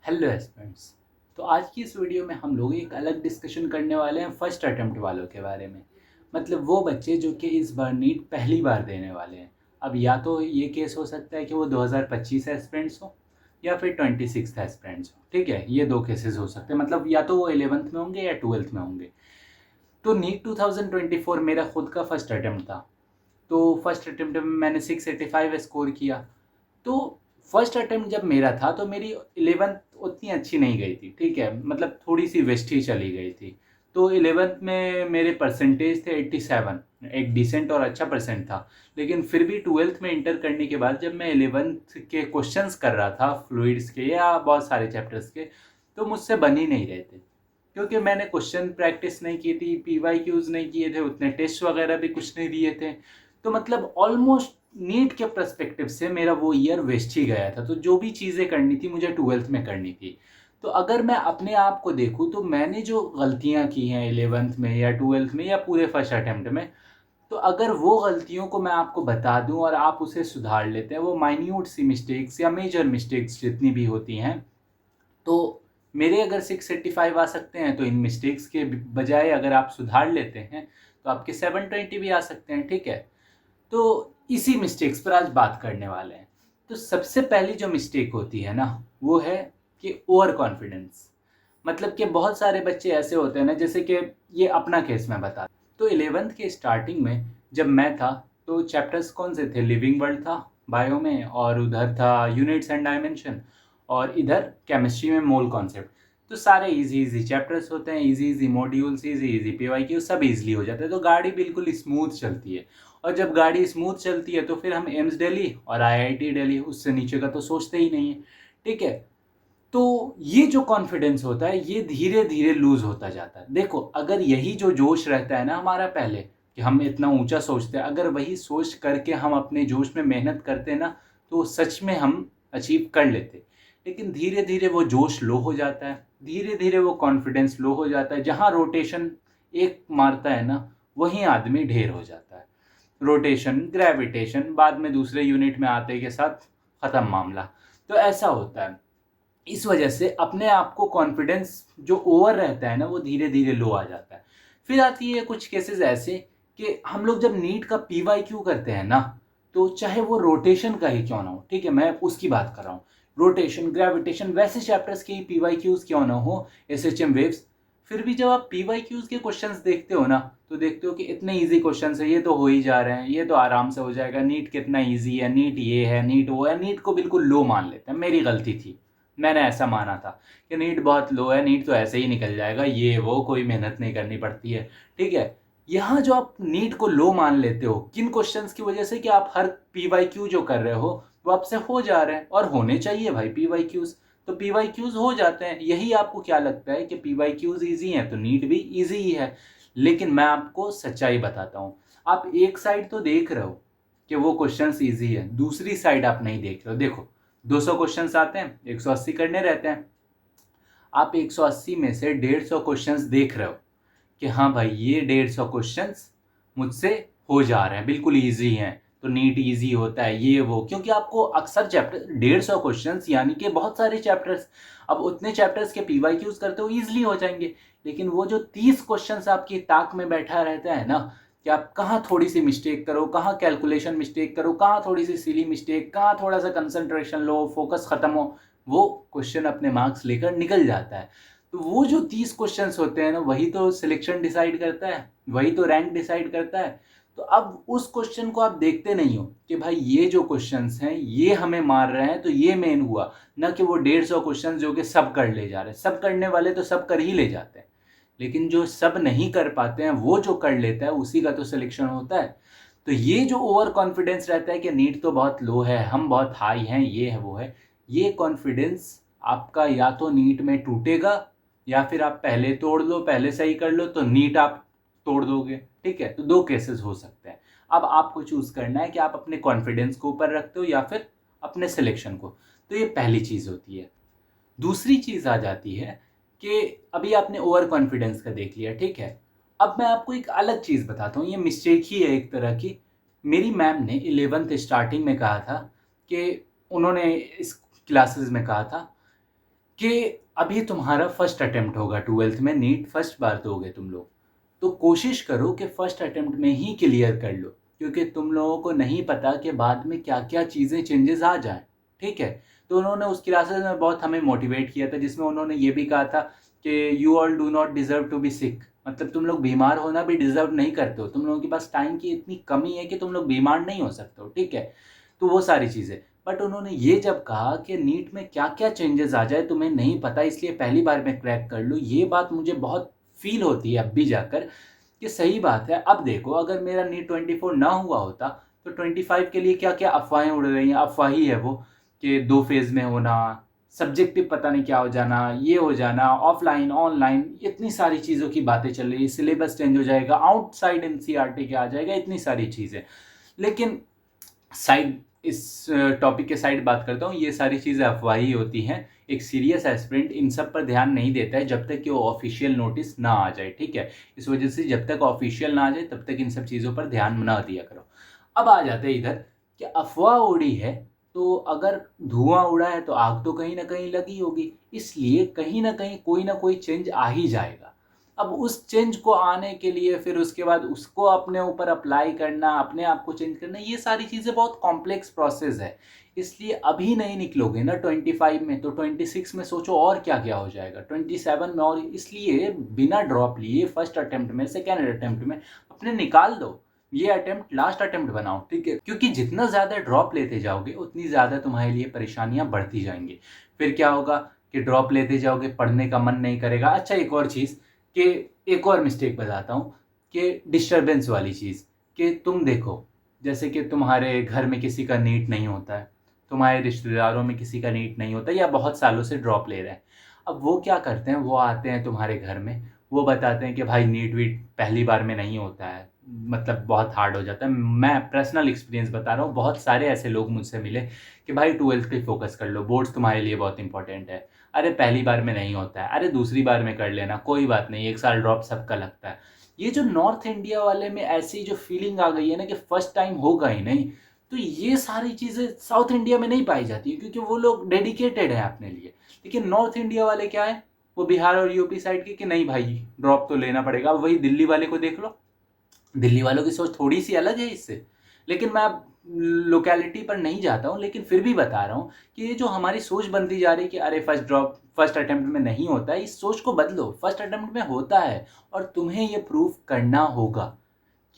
Hello aspirants. तो आज की इस वीडियो में हम लोग एक अलग डिस्कशन करने वाले हैं फर्स्ट अटेम्प्ट वालों के बारे में। मतलब वो बच्चे जो कि इस बार नीट पहली बार देने वाले हैं। अब या तो ये केस हो सकता है कि वो 2025 एस्पिरेंट्स हो या फिर 26 एस्पिरेंट्स हो। ठीक है, ये दो केसेस हो सकते हैं। मतलब या तो वो 11th में होंगे या 12th में होंगे। तो नीट 2024 मेरा खुद का फर्स्ट अटेम्प्ट था। तो फर्स्ट अटेम्प्ट में मैंने 685 स्कोर किया। तो फर्स्ट अटेम्प्ट जब मेरा था तो मेरी 11th उतनी अच्छी नहीं गई थी। ठीक है, मतलब थोड़ी सी वेस्ट ही चली गई थी। तो 11th में मेरे परसेंटेज थे 87, एक डिसेंट और अच्छा परसेंट था। लेकिन फिर भी 12th में इंटर करने के बाद जब मैं 11th के क्वेश्चंस कर रहा था फ्लूइड्स के या बहुत सारे चैप्टर्स के, तो मुझसे बन ही नहीं रहे थे। क्योंकि मैंने क्वेश्चन प्रैक्टिस नहीं की थी, PYQs नहीं किए थे, उतने टेस्ट वगैरह भी कुछ नहीं दिए थे। तो मतलब ऑलमोस्ट नीट के पर्सपेक्टिव से मेरा वो ईयर वेस्ट ही गया था। तो जो भी चीज़ें करनी थी मुझे 12th में करनी थी। तो अगर मैं अपने आप को देखूँ तो मैंने जो गलतियाँ की हैं 11th में या 12th में या पूरे फर्स्ट अटेम्प्ट में, तो अगर वो गलतियों को मैं आपको बता दूं और आप उसे सुधार लेते हैं, वो माइन्यूट सी मिस्टेक्स या मेजर मिस्टेक्स जितनी भी होती हैं, तो मेरे अगर 685 आ सकते हैं तो इन मिस्टेक्स के बजाय अगर आप सुधार लेते हैं तो आपके 720 भी आ सकते हैं। ठीक है, तो इसी मिस्टेक्स पर आज बात करने वाले हैं। तो सबसे पहली जो मिस्टेक होती है ना, वो है कि ओवर कॉन्फिडेंस। मतलब कि बहुत सारे बच्चे ऐसे होते हैं ना, जैसे कि ये अपना केस मैं बता। तो 11th के स्टार्टिंग में जब मैं था तो चैप्टर्स कौन से थे? लिविंग वर्ल्ड था बायो में, और उधर था यूनिट्स एंड डायमेंशन, और इधर केमिस्ट्री में मोल कॉन्सेप्ट। तो सारे इजी इजी चैप्टर्स होते हैं, easy easy modules, easy easy PYQ, सब इजीली हो जाते हैं। तो गाड़ी बिल्कुल स्मूथ चलती है। और जब गाड़ी स्मूथ चलती है तो फिर हम एम्स दिल्ली और IIT दिल्ली, उससे नीचे का तो सोचते ही नहीं है। ठीक है, तो ये जो कॉन्फिडेंस होता है ये धीरे धीरे लूज होता जाता है। देखो, अगर यही जो जोश रहता है ना हमारा पहले, कि हम इतना ऊंचा सोचते हैं, अगर वही सोच करके हम अपने जोश में मेहनत करते ना, तो सच में हम अचीव कर लेते। लेकिन धीरे धीरे वो जोश लो हो जाता है, धीरे धीरे वो कॉन्फिडेंस लो हो जाता है। जहाँ रोटेशन एक मारता है ना, वहीं आदमी ढेर हो जाता है। रोटेशन, ग्रेविटेशन बाद में दूसरे यूनिट में आते के साथ खत्म मामला। तो ऐसा होता है। इस वजह से अपने आप को कॉन्फिडेंस जो ओवर रहता है ना, वो धीरे धीरे लो आ जाता है। फिर आती है कुछ केसेस ऐसे कि हम लोग जब नीट का PYQ करते हैं ना, तो चाहे वो रोटेशन का ही क्यों ना हो, ठीक है, मैं उसकी बात कर रहा हूँ, रोटेशन, ग्रेविटेशन, वैसे चैप्टर्स के ही PYQs क्यों ना हो, SHM वेव्स, फिर भी जब आप PYQs के क्वेश्चंस देखते हो ना, तो देखते हो कि इतने इजी क्वेश्चंस है, ये तो हो ही जा रहे हैं, ये तो आराम से हो जाएगा, नीट कितना इजी है, नीट ये है, नीट वो है। नीट को बिल्कुल लो मान लेते हैं। मेरी गलती थी, मैंने ऐसा माना था कि नीट बहुत लो है, नीट तो ऐसे ही निकल जाएगा, ये वो कोई मेहनत नहीं करनी पड़ती है। ठीक है, यहाँ जो आप नीट को लो मान लेते हो किन क्वेश्चंस की वजह से, कि आप हर PYQ जो कर रहे हो वो आपसे हो जा रहे हैं, और होने चाहिए भाई PYQs। तो PYQs हो जाते हैं, यही आपको क्या लगता है कि PYQs ईजी हैं तो नीट भी ईजी ही है। लेकिन मैं आपको सच्चाई बताता हूँ। आप एक साइड तो देख रहे हो कि वो क्वेश्चंस ईजी है, दूसरी साइड आप नहीं देख रहे हो। देखो, 200 क्वेश्चंस आते हैं, 180 करने रहते हैं। आप 180 में से 150 क्वेश्चंस देख रहे हो कि हाँ भाई ये 150 क्वेश्चंस मुझसे हो जा रहे हैं, बिल्कुल इजी हैं, तो नीट इजी होता है ये वो। क्योंकि आपको अक्सर चैप्टर 150 क्वेश्चंस यानी कि बहुत सारे चैप्टर्स, अब उतने चैप्टर्स के PYQs करते हो इजीली हो जाएंगे। लेकिन वो जो 30 क्वेश्चंस आपकी ताक में बैठा रहता है ना, कि आप कहाँ थोड़ी सी मिस्टेक करो, कहाँ कैलकुलेशन मिस्टेक करो, कहाँ थोड़ी सी सिली मिस्टेक, कहाँ थोड़ा सा कंसंट्रेशन लो, फोकस खत्म हो, वो क्वेश्चन अपने मार्क्स लेकर निकल जाता है। तो वो जो 30 क्वेश्चंस होते हैं ना, वही तो सिलेक्शन डिसाइड करता है, वही तो रैंक डिसाइड करता है। तो अब उस क्वेश्चन को आप देखते नहीं हो कि भाई ये जो क्वेश्चंस हैं ये हमें मार रहे हैं, तो ये मेन हुआ ना, कि वो 150 क्वेश्चन जो कि सब कर ले जा रहे हैं। सब करने वाले तो सब कर ही ले जाते हैं, लेकिन जो सब नहीं कर पाते हैं वो जो कर लेता है उसी का तो सिलेक्शन होता है। तो ये जो ओवर कॉन्फिडेंस रहता है कि नीट तो बहुत लो है, हम बहुत हाई हैं, ये है वो है, ये कॉन्फिडेंस आपका या तो नीट में टूटेगा, या फिर आप पहले तोड़ लो, पहले सही कर लो तो नीट आप तोड़ दोगे। ठीक है, तो दो केसेस हो सकते हैं। अब आपको चूज करना है कि आप अपने कॉन्फिडेंस को ऊपर रखते हो या फिर अपने सिलेक्शन को। तो ये पहली चीज होती है। दूसरी चीज आ जाती है कि अभी आपने ओवर कॉन्फिडेंस का देख लिया, ठीक है, अब मैं आपको एक अलग चीज बताता हूँ। ये मिस्टेक ही है एक तरह की। मेरी मैम ने 11th स्टार्टिंग में कहा था कि उन्होंने इस क्लासेस में कहा था कि अभी तुम्हारा फर्स्ट अटेम्प्ट होगा 12th में, नीट फर्स्ट बार दोगे तुम लोग, तो कोशिश करो कि फर्स्ट अटेम्प्ट में ही क्लियर कर लो, क्योंकि तुम लोगों को नहीं पता कि बाद में क्या क्या चीज़ें चेंजेस आ जाएं। ठीक है, तो उन्होंने उस क्लासेस में बहुत हमें मोटिवेट किया था, जिसमें उन्होंने ये भी कहा था कि you all do not deserve to be sick, मतलब तुम लोग बीमार होना भी डिजर्व नहीं करते हो, तुम लोगों के पास टाइम की इतनी कमी है कि तुम लोग बीमार नहीं हो सकते हो। ठीक है, तो वो सारी चीज़ें। बट उन्होंने ये जब कहा कि नीट में क्या क्या चेंजेस आ जाए तुम्हें नहीं पता, इसलिए पहली बार में क्रैक कर लो, ये बात मुझे बहुत फील होती है अब भी जाकर कि सही बात है। अब देखो, अगर मेरा नीट 24 ना हुआ होता तो 25 के लिए क्या क्या अफवाहें उड़ रही हैं, अफवाह ही है वो, कि 2 फेज़ में होना, सब्जेक्टिव पता नहीं क्या हो जाना, ये हो जाना, ऑफलाइन ऑनलाइन, इतनी सारी चीज़ों की बातें चल रही है, सिलेबस चेंज हो जाएगा, आउटसाइड एनसीईआरटी के आ जाएगा, इतनी सारी चीज़ें। लेकिन साइड इस टॉपिक के साइड बात करता हूँ, ये सारी चीज़ें अफवाही होती हैं। एक सीरियस एस्पिरेंट इन सब पर ध्यान नहीं देता है जब तक कि वो ऑफिशियल नोटिस ना आ जाए। ठीक है, इस वजह से जब तक ऑफिशियल ना आ जाए तब तक इन सब चीज़ों पर ध्यान ना दिया करो। अब आ जाते हैं इधर कि अफवाह उड़ी है, तो अगर धुआं उड़ा है तो आग तो कहीं ना कहीं लगी होगी, इसलिए कहीं ना कहीं कोई ना कोई चेंज आ ही जाएगा। अब उस चेंज को आने के लिए फिर उसके बाद उसको अपने ऊपर अप्लाई करना, अपने आप को चेंज करना, ये सारी चीज़ें बहुत कॉम्प्लेक्स प्रोसेस है। इसलिए अभी नहीं निकलोगे ना 25 में, तो 26 में सोचो और क्या क्या हो जाएगा, 27 में, और इसलिए बिना ड्रॉप लिए फर्स्ट अटेम्प्ट में, सेकेंड अटेम्प्ट में अपने निकाल दो। ये अटेम्प्ट लास्ट अटेम्प्ट बनाओ। ठीक है, क्योंकि जितना ज़्यादा ड्रॉप लेते जाओगे उतनी ज़्यादा तुम्हारे लिए परेशानियां बढ़ती जाएंगी। फिर क्या होगा कि ड्रॉप लेते जाओगे, पढ़ने का मन नहीं करेगा। अच्छा, एक और चीज़, कि एक और मिस्टेक बताता हूँ, कि डिस्टरबेंस वाली चीज़, कि तुम देखो, जैसे कि तुम्हारे घर में किसी का नीट नहीं होता है, तुम्हारे रिश्तेदारों में किसी का नीट नहीं होता, या बहुत सालों से ड्रॉप ले रहे हैं। अब वो क्या करते हैं, वो आते हैं तुम्हारे घर में, वो बताते हैं कि भाई नीट वीट पहली बार में नहीं होता है, मतलब बहुत हार्ड हो जाता है। मैं पर्सनल एक्सपीरियंस बता रहा हूँ, बहुत सारे ऐसे लोग मुझसे मिले कि भाई 12th पे फोकस कर लो, बोर्ड्स तुम्हारे लिए बहुत इंपॉर्टेंट है। अरे पहली बार में नहीं होता है, अरे दूसरी बार में कर लेना, कोई बात नहीं, 1 साल ड्रॉप सबका लगता है। ये जो नॉर्थ इंडिया वाले में ऐसी जो फीलिंग आ गई है ना कि फर्स्ट टाइम होगा ही नहीं, तो ये सारी चीज़ें साउथ इंडिया में नहीं पाई जाती है, क्योंकि वो लोग डेडिकेटेड है अपने लिए। लेकिन नॉर्थ इंडिया वाले क्या है, वो बिहार और यूपी साइड के, कि नहीं भाई ड्रॉप तो लेना पड़ेगा। अब वही दिल्ली वाले को देख लो, दिल्ली वालों की सोच थोड़ी सी अलग है इससे। लेकिन मैं अब लोकेलिटी पर नहीं जाता हूँ, लेकिन फिर भी बता रहा हूँ कि ये जो हमारी सोच बनती जा रही है कि अरे फर्स्ट अटेम्प्ट में नहीं होता है, इस सोच को बदलो, फर्स्ट अटेम्प्ट में होता है, और तुम्हें ये प्रूव करना होगा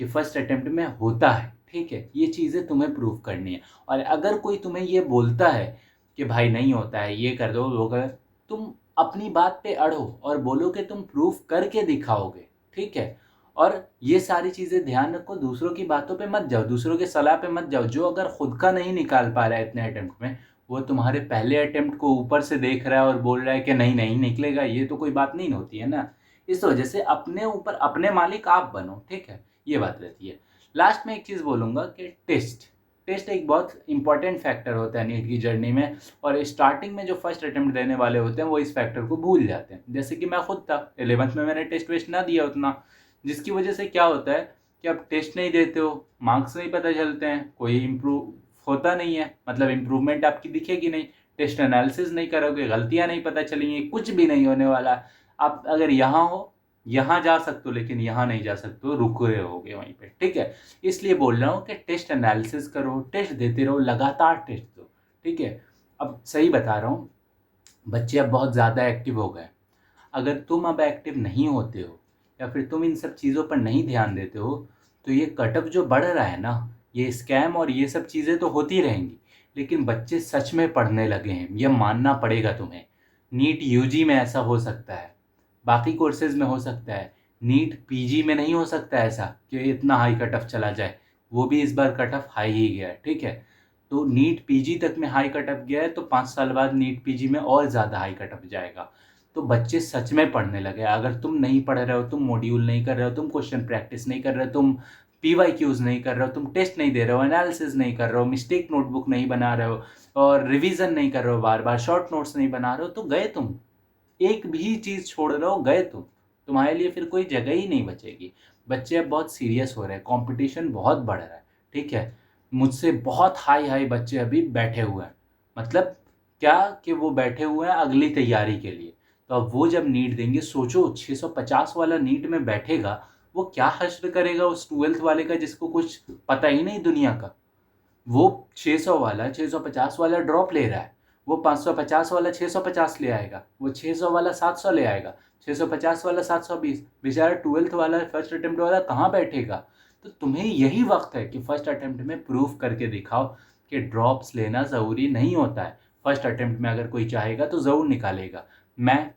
कि फर्स्ट अटेम्प्ट में होता है। ठीक है, ये चीज़ें तुम्हें प्रूव करनी है। और अगर कोई तुम्हें ये बोलता है कि भाई नहीं होता है, ये कर दो वो कर, तुम अपनी बात पे अड़ो और बोलो कि तुम प्रूफ करके दिखाओगे। ठीक है, और ये सारी चीज़ें ध्यान रखो, दूसरों की बातों पे मत जाओ, दूसरों के सलाह पे मत जाओ। जो अगर खुद का नहीं निकाल पा रहा है इतने अटेम्प्ट में, वो तुम्हारे पहले अटेम्प्ट को ऊपर से देख रहा है और बोल रहा है कि नहीं नहीं निकलेगा, ये तो कोई बात नहीं होती है ना। इस वजह से अपने ऊपर अपने मालिक आप बनो। ठीक है, ये बात रहती है। लास्ट में एक चीज़ बोलूँगा कि टेस्ट टेस्ट एक बहुत इंपॉर्टेंट फैक्टर होता है नीट की जर्नी में, और स्टार्टिंग में जो फर्स्ट अटेम्प्ट देने वाले होते हैं वो इस फैक्टर को भूल जाते हैं। जैसे कि मैं खुद था, 11th में मैंने टेस्ट वेस्ट ना दिया उतना, जिसकी वजह से क्या होता है कि आप टेस्ट नहीं देते हो, मार्क्स नहीं पता चलते हैं, कोई इम्प्रूव होता नहीं है, मतलब इम्प्रूवमेंट आपकी दिखेगी नहीं, टेस्ट एनालिसिस नहीं करोगे, गलतियाँ नहीं पता चलेंगी, कुछ भी नहीं होने वाला। आप अगर यहाँ हो, यहाँ जा सकते हो, लेकिन यहाँ नहीं जा सकते हो, रुक रहे होगे वहीं पे। ठीक है, इसलिए बोल रहा हूँ कि टेस्ट एनालिसिस करो, टेस्ट देते रहो, लगातार टेस्ट दो। ठीक है, अब सही बता रहा हूँ, बच्चे अब बहुत ज़्यादा एक्टिव हो गए। अगर तुम अब एक्टिव नहीं होते हो, या फिर तुम इन सब चीज़ों पर नहीं ध्यान देते हो, तो ये कटअप जो बढ़ रहा है ना, ये स्कैम और ये सब चीज़ें तो होती रहेंगी, लेकिन बच्चे सच में पढ़ने लगे हैं, ये मानना पड़ेगा तुम्हें। नीट यूजी में ऐसा हो सकता है, बाकी कोर्सेज में हो सकता है, नीट पीजी में नहीं हो सकता ऐसा कि इतना हाई कट ऑफ चला जाए। वो भी इस बार कट ऑफ हाई ही गया है। ठीक है, तो नीट पीजी तक में हाई कट ऑफ गया है, तो 5 साल बाद नीट पीजी में और ज़्यादा हाई कट ऑफ जाएगा। तो बच्चे सच में पढ़ने लगे। अगर तुम नहीं पढ़ रहे हो, तुम मॉड्यूल नहीं कर रहे हो, तुम क्वेश्चन प्रैक्टिस नहीं कर रहे हो, तुम पीवाईक्यूज नहीं कर रहे हो, तुम टेस्ट नहीं दे रहे हो, एनालिसिस नहीं कर रहे हो, मिस्टेक नोटबुक नहीं बना रहे हो, और रिवीजन नहीं कर रहे हो, बार बार शॉर्ट नोट्स नहीं बना रहे हो, तो गए तुम। एक भी चीज़ छोड़ रहे हो, गए तुम। तुम्हारे लिए फिर कोई जगह ही नहीं बचेगी। बच्चे अब बहुत सीरियस हो रहे हैं, कंपटीशन बहुत बढ़ रहा है। ठीक है, मुझसे बहुत हाई हाई बच्चे अभी बैठे हुए हैं, मतलब क्या कि वो बैठे हुए हैं अगली तैयारी के लिए। तो अब वो जब नीट देंगे, सोचो 650 वाला नीट में बैठेगा, वो क्या हश्र करेगा उस 12th वाले का जिसको कुछ पता ही नहीं दुनिया का। वो 600 वाला 650 वाला ड्रॉप ले रहा है, वो 550 वाला 650 ले आएगा, वो 600 वाला 700 ले आएगा, 650 वाला 720। बेचारा 12th वाला फर्स्ट अटेम्प्ट वाला कहाँ बैठेगा। तो तुम्हें यही वक्त है कि फर्स्ट अटेम्प्ट में प्रूफ करके दिखाओ कि ड्रॉप्स लेना ज़रूरी नहीं होता है। फर्स्ट अटेम्प्ट में अगर कोई चाहेगा तो ज़रूर निकालेगा। मैं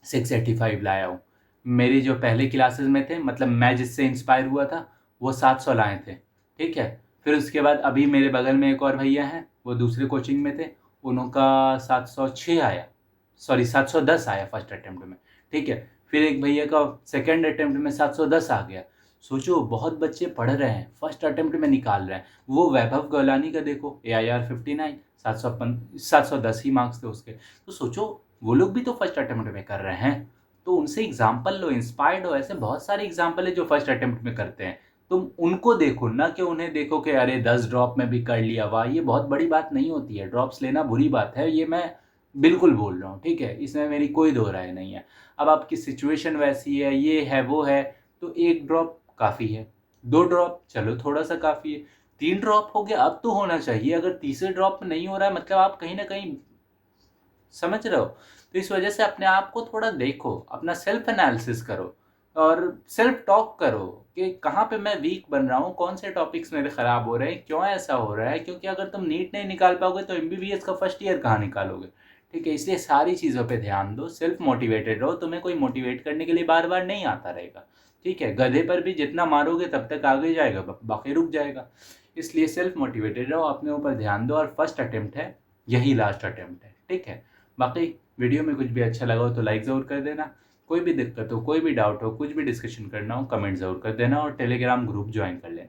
685 लाया हूँ। मेरी जो पहले क्लासेस में थे, मतलब मैं जिससे इंस्पायर हुआ था, वो 700 लाए थे। ठीक है। फिर उसके बाद अभी मेरे बगल में एक और भैया हैं, वो दूसरे कोचिंग में थे, उनका 706 आया, सॉरी 710 आया फर्स्ट अटेम्प्ट में। ठीक है। फिर एक भैया का सेकेंड अटेम्प्ट में 710 आ गया। सोचो बहुत बच्चे पढ़ रहे हैं, फर्स्ट अटेम्प्ट में निकाल रहे हैं। वो वैभव गौलानी का देखो, AIR 59, 710 ही मार्क्स थे उसके। तो सोचो वो लोग भी तो फर्स्ट अटेम्प्ट में कर रहे हैं, तो उनसे एग्जाम्पल लो, इंस्पायर्ड हो। ऐसे बहुत सारे एग्जाम्पल है जो फर्स्ट अटेम्प्ट में करते हैं। तुम उनको देखो ना कि उन्हें देखो कि अरे 10 ड्रॉप में भी कर लिया, वाह। ये बहुत बड़ी बात नहीं होती है, ड्रॉप्स लेना बुरी बात है, ये मैं बिल्कुल बोल रहा हूँ। ठीक है, इसमें मेरी कोई दो राय नहीं है। अब आपकी सिचुएशन वैसी है, ये है वो है, तो एक ड्रॉप काफ़ी है, 2 ड्रॉप चलो थोड़ा सा काफ़ी है, 3 ड्रॉप हो गया, अब तो होना चाहिए। अगर तीसरे ड्रॉप में नहीं हो रहा है, मतलब आप कहीं ना कहीं, समझ रहे हो। तो इस वजह से अपने आप को थोड़ा देखो, अपना सेल्फ एनालिसिस करो और सेल्फ टॉक करो कि कहाँ पे मैं वीक बन रहा हूँ, कौन से टॉपिक्स मेरे ख़राब हो रहे हैं, क्यों ऐसा हो रहा है। क्योंकि अगर तुम नीट नहीं निकाल पाओगे तो MBBS का फर्स्ट ईयर कहाँ निकालोगे। ठीक है, इसलिए सारी चीज़ों पे ध्यान दो, सेल्फ मोटिवेटेड रहो। तुम्हें कोई मोटिवेट करने के लिए बार बार नहीं आता रहेगा। ठीक है, गधे पर भी जितना मारोगे तब तक आगे जाएगा, बाकी रुक जाएगा। इसलिए सेल्फ मोटिवेटेड रहो, अपने ऊपर ध्यान दो, और फर्स्ट अटेम्प्ट है, यही लास्ट अटेम्प्ट है। ठीक है। बाकी वीडियो में कुछ भी अच्छा लगा हो तो लाइक ज़रूर कर देना। कोई भी दिक्कत हो, कोई भी डाउट हो, कुछ भी डिस्कशन करना हो, कमेंट ज़रूर कर देना, और टेलीग्राम ग्रुप ज्वाइन कर लेना।